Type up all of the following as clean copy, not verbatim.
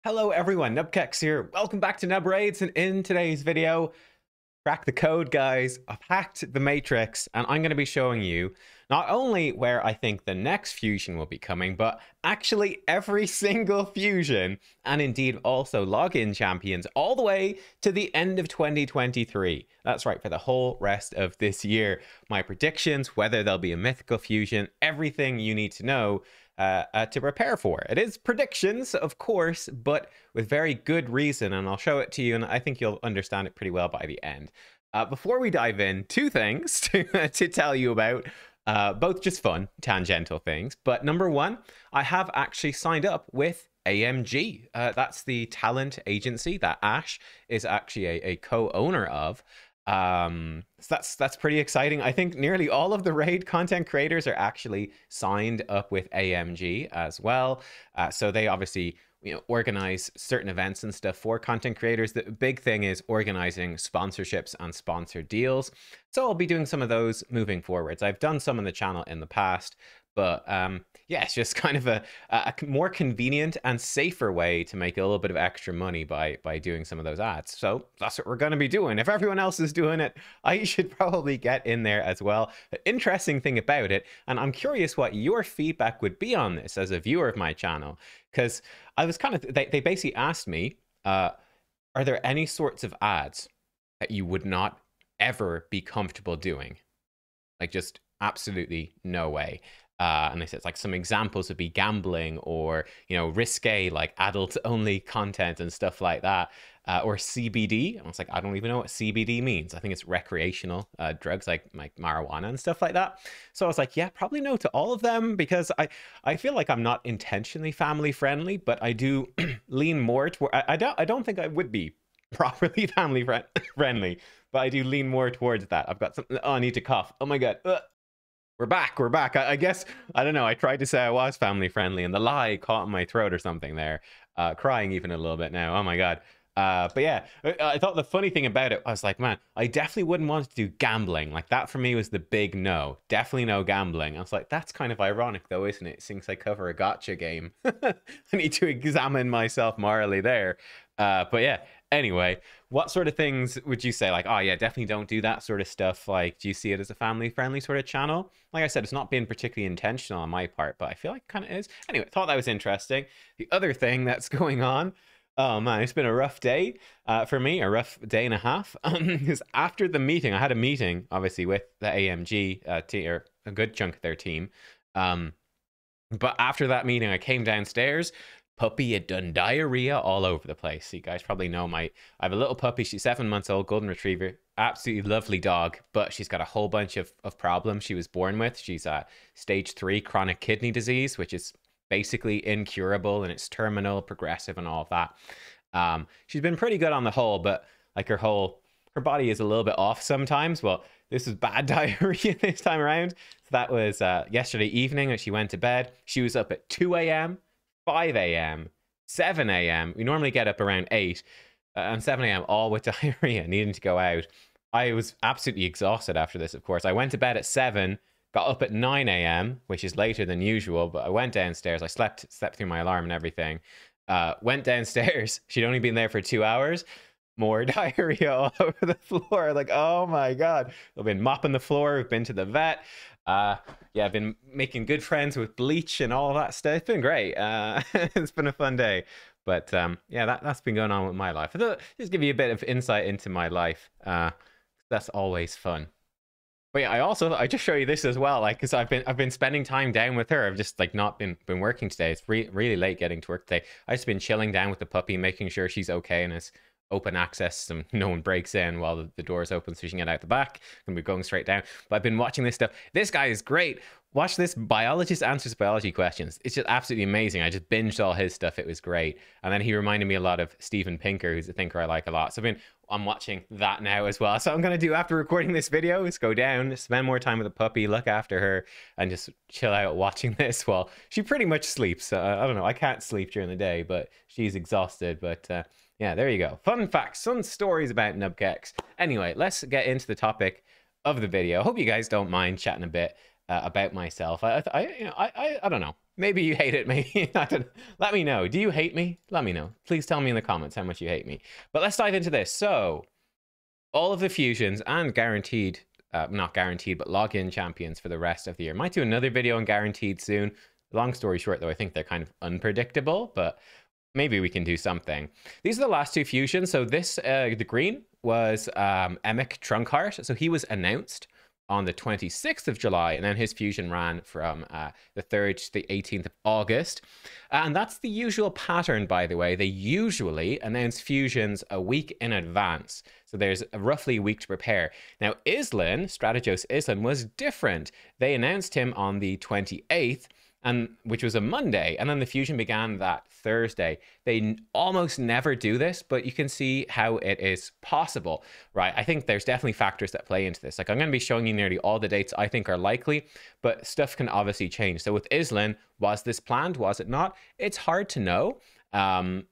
Hello everyone, nubkeks here. Welcome back to Nub Raids, and in today's video, crack the code, guys. I've hacked the Matrix, and I'm going to be showing you not only where I think the next fusion will be coming, but actually every single fusion, and indeed also login champions, all the way to the end of 2023. That's right, for the whole rest of this year. My predictions, whether there'll be a mythical fusion, everything you need to know to prepare for. It is predictions, of course, but with very good reason, and I'll show it to you, and I think you'll understand it pretty well by the end. Before we dive in, two things to tell you about, both just fun, tangential things. But number one, I have actually signed up with AMG. That's the talent agency that Ash is actually a co-owner of. So that's pretty exciting. I think nearly all of the raid content creators are actually signed up with AMG as well. So they obviously organize certain events and stuff for content creators. The big thing is organizing sponsorships and sponsored deals. So I'll be doing some of those moving forwards. I've done some on the channel in the past, but yeah, it's just kind of a more convenient and safer way to make a little bit of extra money by doing some of those ads. So that's what we're going to be doing. If everyone else is doing it, I should probably get in there as well. The interesting thing about it, and I'm curious what your feedback would be on this as a viewer of my channel, because I was kind of, they basically asked me, are there any sorts of ads that you would not ever be comfortable doing? Like, just absolutely no way. And they said, like, some examples would be gambling or, risque, like adult only content and stuff like that, or CBD. And I was like, I don't even know what CBD means. I think it's recreational drugs like marijuana and stuff like that. So I was like, yeah, probably no to all of them, because I feel like I'm not intentionally family friendly, but I do lean more toward, I don't think I would be properly family friendly, but I do lean more towards that. I've got something, oh, I need to cough. Oh my God. We're back. I guess, I don't know, I tried to say I was family friendly and the lie caught in my throat or something there. Crying even a little bit now. Oh my God. But yeah, I thought the funny thing about it, I was like, man, I definitely wouldn't want to do gambling. Like, that for me was the big no. Definitely no gambling. I was like, that's kind of ironic though, isn't it? Since I cover a gotcha game. I need to examine myself morally there. But yeah, anyway, what sort of things would you say? Like, oh yeah, definitely don't do that sort of stuff. Like, do you see it as a family-friendly sort of channel? Like I said, it's not been particularly intentional on my part, but I feel like it kind of is. Anyway, thought that was interesting. The other thing that's going on, oh man, it's been a rough day for me, a rough day and a half. Because after the meeting, I had a meeting, obviously, with the AMG team, or a good chunk of their team. But after that meeting, I came downstairs. Puppy had done diarrhea all over the place. So you guys probably know I have a little puppy. She's 7 months old, golden retriever, absolutely lovely dog, but she's got a whole bunch of problems she was born with. She's stage 3 chronic kidney disease, which is basically incurable, and it's terminal, progressive, and all of that. She's been pretty good on the whole, but like her body is a little bit off sometimes. Well, this was bad diarrhea this time around. So that was yesterday evening when she went to bed. She was up at 2 a.m. 5 a.m., 7 a.m. We normally get up around 8, and 7 a.m. all with diarrhea, needing to go out. I was absolutely exhausted after this, of course. I went to bed at 7, got up at 9 a.m., which is later than usual, but I went downstairs. I slept through my alarm and everything. Went downstairs. She'd only been there for 2 hours. More diarrhea all over the floor. Like, oh my God. I've been mopping the floor. We've been to the vet. Yeah, I've been making good friends with bleach and all that stuff. It's been great. It's been a fun day. But yeah, that's been going on with my life. I thought just give you a bit of insight into my life. That's always fun. But yeah, I just show you this as well, like, because I've been spending time down with her. I've just like not been working today. It's really late getting to work today. I've just been chilling down with the puppy, making sure she's okay and is open access, so no one breaks in while the door is open, so she can get out the back and we're going straight down. But I've been watching this stuff. This guy is great. Watch this. Biologist answers biology questions. It's just absolutely amazing. I just binged all his stuff. It was great. And then he reminded me a lot of Steven Pinker, who's a thinker I like a lot. So I'm watching that now as well. So I'm going to do, after recording this video, is go down, spend more time with the puppy, look after her, and just chill out watching this while she pretty much sleeps. I don't know. I can't sleep during the day, but she's exhausted. But yeah, there you go. Fun facts, some stories about nubkeks. Anyway, let's get into the topic of the video. I hope you guys don't mind chatting a bit about myself. I don't know. Maybe you hate it. Maybe I don't. Let me know. Do you hate me? Let me know. Please tell me in the comments how much you hate me. But let's dive into this. So, all of the fusions and guaranteed, not guaranteed, but login champions for the rest of the year. Might do another video on guaranteed soon. Long story short, though, I think they're kind of unpredictable, but maybe we can do something. These are the last two fusions. So this, the green was Emic Trunkheart. So he was announced on the 26th of July, and then his fusion ran from the 3rd to the 18th of August. And that's the usual pattern, by the way. They usually announce fusions a week in advance. So there's roughly a week to prepare. Now, Islan, Strategos Islan, was different. They announced him on the 28th, which was a Monday, and then the fusion began that Thursday. They almost never do this, but you can see how it is possible, right? I think there's definitely factors that play into this. Like, I'm going to be showing you nearly all the dates I think are likely, but stuff can obviously change. So with Islan, was this planned? Was it not? It's hard to know.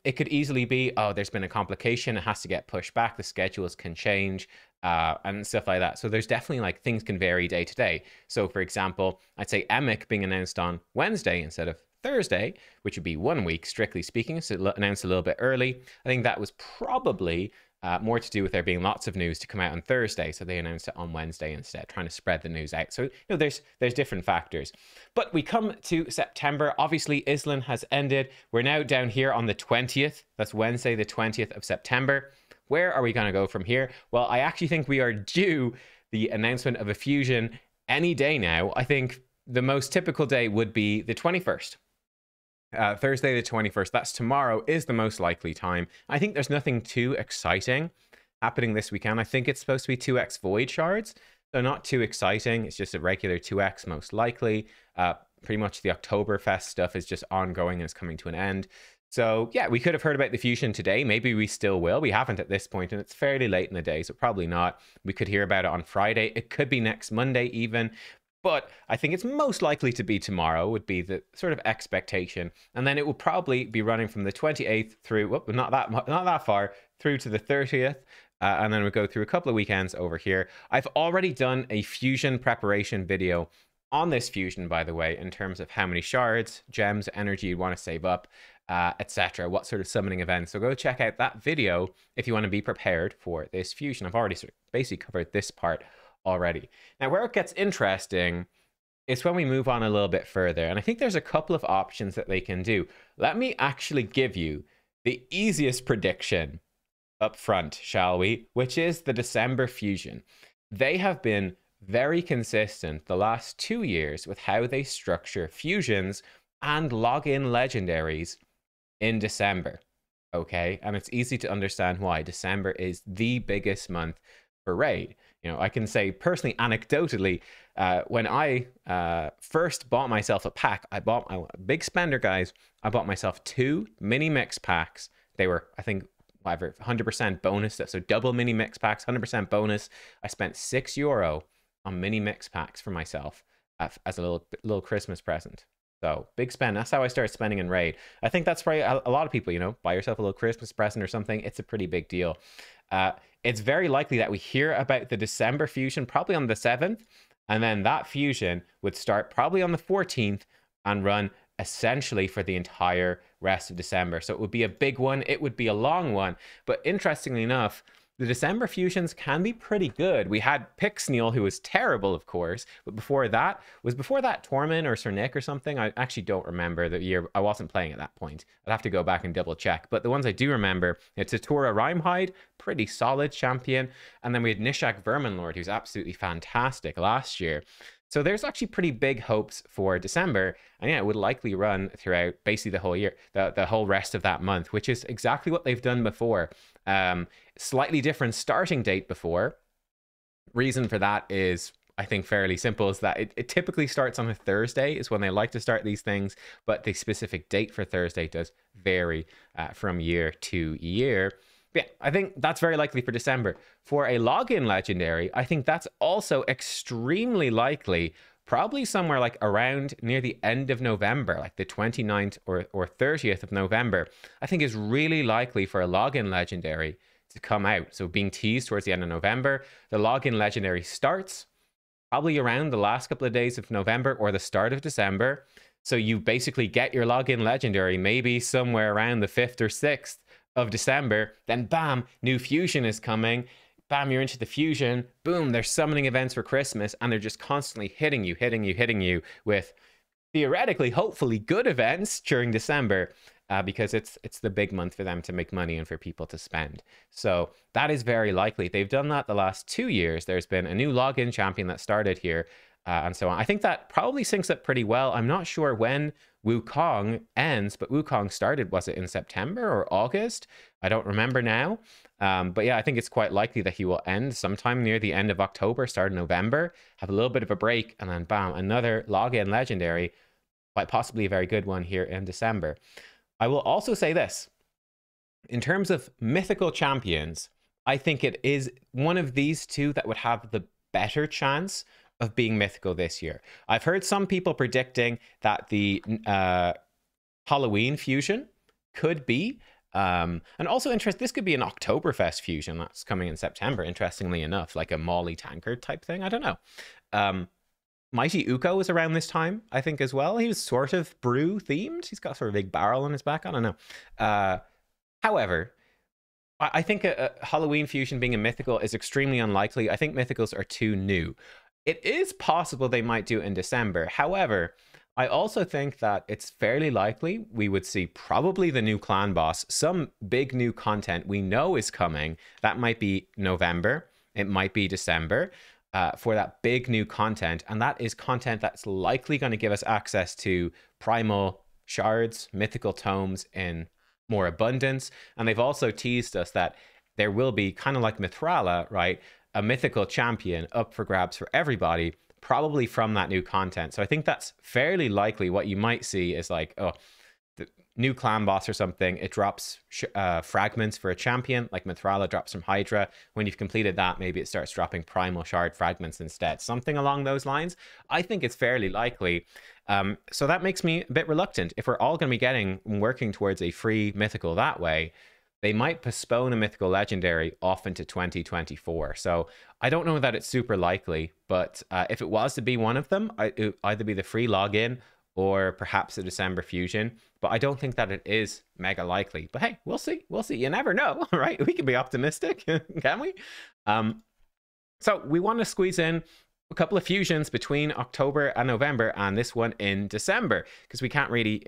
It could easily be, oh, there's been a complication, it has to get pushed back, the schedules can change, and stuff like that. So there's definitely, like, things can vary day to day. So for example, I'd say Emic being announced on Wednesday instead of Thursday, which would be 1 week, strictly speaking, so announced a little bit early. I think that was probably more to do with there being lots of news to come out on Thursday, so they announced it on Wednesday instead, trying to spread the news out. So, you know, there's different factors. But we come to September. Obviously, Islan has ended. We're now down here on the 20th. That's Wednesday, the 20th of September. Where are we going to go from here? Well, I actually think we are due the announcement of a fusion any day now. I think the most typical day would be the 21st. Thursday the 21st, that's tomorrow, is the most likely time. I think there's nothing too exciting happening this weekend. I think it's supposed to be 2x Void Shards, so not too exciting. It's just a regular 2x most likely. Pretty much the Oktoberfest stuff is just ongoing and is coming to an end. So yeah, we could have heard about the fusion today. Maybe we still will. We haven't at this point, and it's fairly late in the day, so probably not. We could hear about it on Friday. It could be next Monday even. But I think it's most likely to be tomorrow, would be the sort of expectation. And then it will probably be running from the 28th through, not that far, through to the 30th. And then we'll go through a couple of weekends over here. I've already done a fusion preparation video on this fusion, by the way, in terms of how many shards, gems, energy you want to save up, etc. What sort of summoning events. So go check out that video if you want to be prepared for this fusion. I've already sort of basically covered this part already. Now, where it gets interesting is when we move on a little bit further, and I think there's a couple of options that they can do. Let me actually give you the easiest prediction up front, shall we? Which is the December fusion. They have been very consistent the last 2 years with how they structure fusions and login legendaries in December. Okay, and it's easy to understand why. December is the biggest month for Raid. You know, I can say personally, anecdotally, when I first bought myself a pack, I bought my big spender, guys. I bought myself 2 mini mix packs. They were, I think, whatever, 100% bonus. So double mini mix packs, 100% bonus. I spent €6 on mini mix packs for myself as a little Christmas present. So big spend. That's how I started spending in Raid. I think that's probably a lot of people, you know, buy yourself a little Christmas present or something. It's a pretty big deal. It's very likely that we hear about the December fusion probably on the 7th, and then that fusion would start probably on the 14th and run essentially for the entire rest of December. So it would be a big one. It would be a long one. But interestingly enough, the December fusions can be pretty good. We had Pixneal, who was terrible, of course, but before that Tormund or Sir Nick or something? I actually don't remember the year. I wasn't playing at that point. I'd have to go back and double check. But the ones I do remember, it's Tatura Rhymehide, pretty solid champion. And then we had Nishak Verminlord, who's absolutely fantastic last year. So there's actually pretty big hopes for December. And yeah, it would likely run throughout basically the whole year, the whole rest of that month, which is exactly what they've done before. Slightly different starting date before. Reason for that is, I think, fairly simple, is that it typically starts on a Thursday is when they like to start these things, but the specific date for Thursday does vary from year to year. But yeah, I think that's very likely for December. For a login legendary, I think that's also extremely likely, probably somewhere like around near the end of November, like the 29th or 30th of November, I think is really likely for a login legendary to come out. So being teased towards the end of November, the login legendary starts probably around the last couple of days of November or the start of December. So you basically get your login legendary maybe somewhere around the 5th or 6th of December. Then bam, new fusion is coming. Bam, you're into the fusion. Boom, there's summoning events for Christmas, and they're just constantly hitting you with theoretically, hopefully good events during December. Because it's the big month for them to make money and for people to spend. So that is very likely. They've done that the last 2 years. There's been a new login champion that started here, and so on. I think that probably syncs up pretty well. I'm not sure when Wukong ends, but Wukong started, was it in September or August? I don't remember now. But yeah, I think it's quite likely that he will end sometime near the end of October, start of November, have a little bit of a break, and then bam, another login legendary, quite possibly a very good one here in December. I will also say this. In terms of mythical champions, I think it is one of these two that would have the better chance of being mythical this year. I've heard some people predicting that the Halloween fusion could be, and also this could be an Oktoberfest fusion that's coming in September, interestingly enough, like a Molly tankard type thing. I don't know. Mighty Uko was around this time, I think, as well. He was sort of brew themed. He's got sort of a big barrel on his back. I don't know. However, I think a Halloween fusion being a mythical is extremely unlikely. I think mythicals are too new. It is possible they might do it in December. However, I also think that it's fairly likely we would see probably the new clan boss, some big new content we know is coming. That might be November. It might be December. For that big new content, and that is content that's likely going to give us access to primal shards, mythical tomes in more abundance. And they've also teased us that there will be, kind of like Mithrala, right, a mythical champion up for grabs for everybody, probably from that new content. So I think that's fairly likely. What you might see is like, oh, the new clan boss or something, it drops fragments for a champion, like Mithrala drops from Hydra. When you've completed that, maybe it starts dropping primal shard fragments instead. Something along those lines. I think it's fairly likely. So that makes me a bit reluctant. If we're all going to be working towards a free mythical that way, they might postpone a mythical legendary off into 2024. So I don't know that it's super likely, but if it was to be one of them, it would either be the free login or perhaps a December fusion. But I don't think that it is mega likely. But hey, we'll see. We'll see. You never know, right? We can be optimistic, can we? So we want to squeeze in a couple of fusions between October and November, and this one in December, because we can't really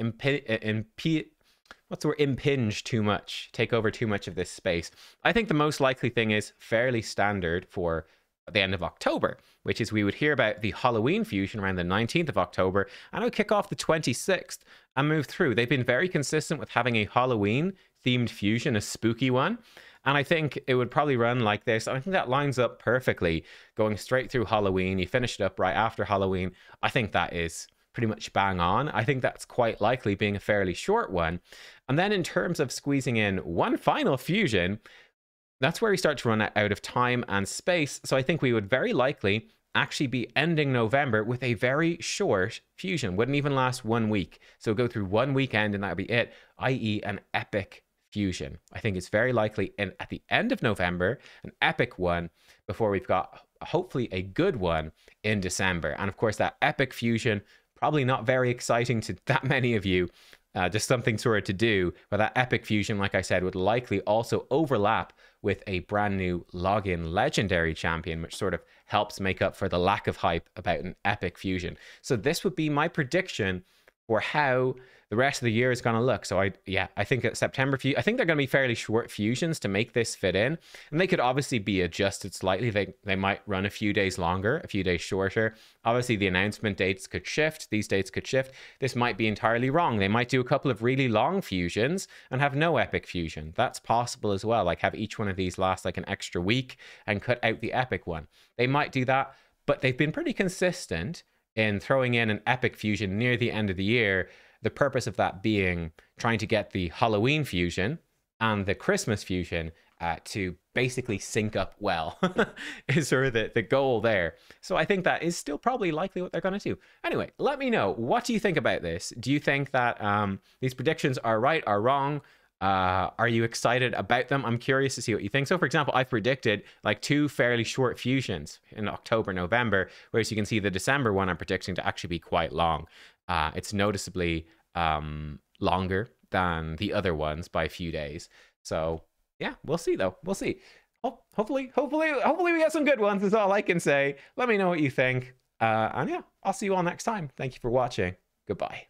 impinge too much, take over too much of this space. I think the most likely thing is fairly standard for the end of October, which is we would hear about the Halloween fusion around the 19th of October, and it would kick off the 26th and move through. They've been very consistent with having a Halloween themed fusion, a spooky one, and I think it would probably run like this. I think that lines up perfectly, going straight through Halloween. You finish it up right after Halloween. I think that is pretty much bang on. I think that's quite likely being a fairly short one. And then in terms of squeezing in one final fusion, that's where we start to run out of time and space. So I think we would very likely actually be ending November with a very short fusion. Wouldn't even last 1 week. So go through one weekend and that'd be it, i.e. an epic fusion. I think it's very likely at the end of November, an epic one, before we've got hopefully a good one in December. And of course, that epic fusion, probably not very exciting to that many of you, just something sort of to do. But that epic fusion, like I said, would likely also overlap with a brand new login legendary champion, which sort of helps make up for the lack of hype about an epic fusion. So this would be my prediction for how the rest of the year is going to look. So I think at September, I think they're going to be fairly short fusions to make this fit in. And they could obviously be adjusted slightly. They might run a few days longer, a few days shorter. Obviously, the announcement dates could shift. These dates could shift. This might be entirely wrong. They might do a couple of really long fusions and have no epic fusion. That's possible as well. Like have each one of these last like an extra week and cut out the epic one. They might do that, but they've been pretty consistent in throwing in an epic fusion near the end of the year. The purpose of that being trying to get the Halloween fusion and the Christmas fusion to basically sync up well is sort of the goal there. So I think that is still probably likely what they're going to do. Anyway, let me know. What do you think about this? Do you think that these predictions are right or wrong? Are you excited about them? I'm curious to see what you think. So for example, I've predicted like 2 fairly short fusions in October, November, whereas you can see the December one I'm predicting to actually be quite long. It's noticeably longer than the other ones by a few days. So yeah, we'll see though. We'll see. Hopefully we get some good ones is all I can say. Let me know what you think. And yeah, I'll see you all next time. Thank you for watching. Goodbye.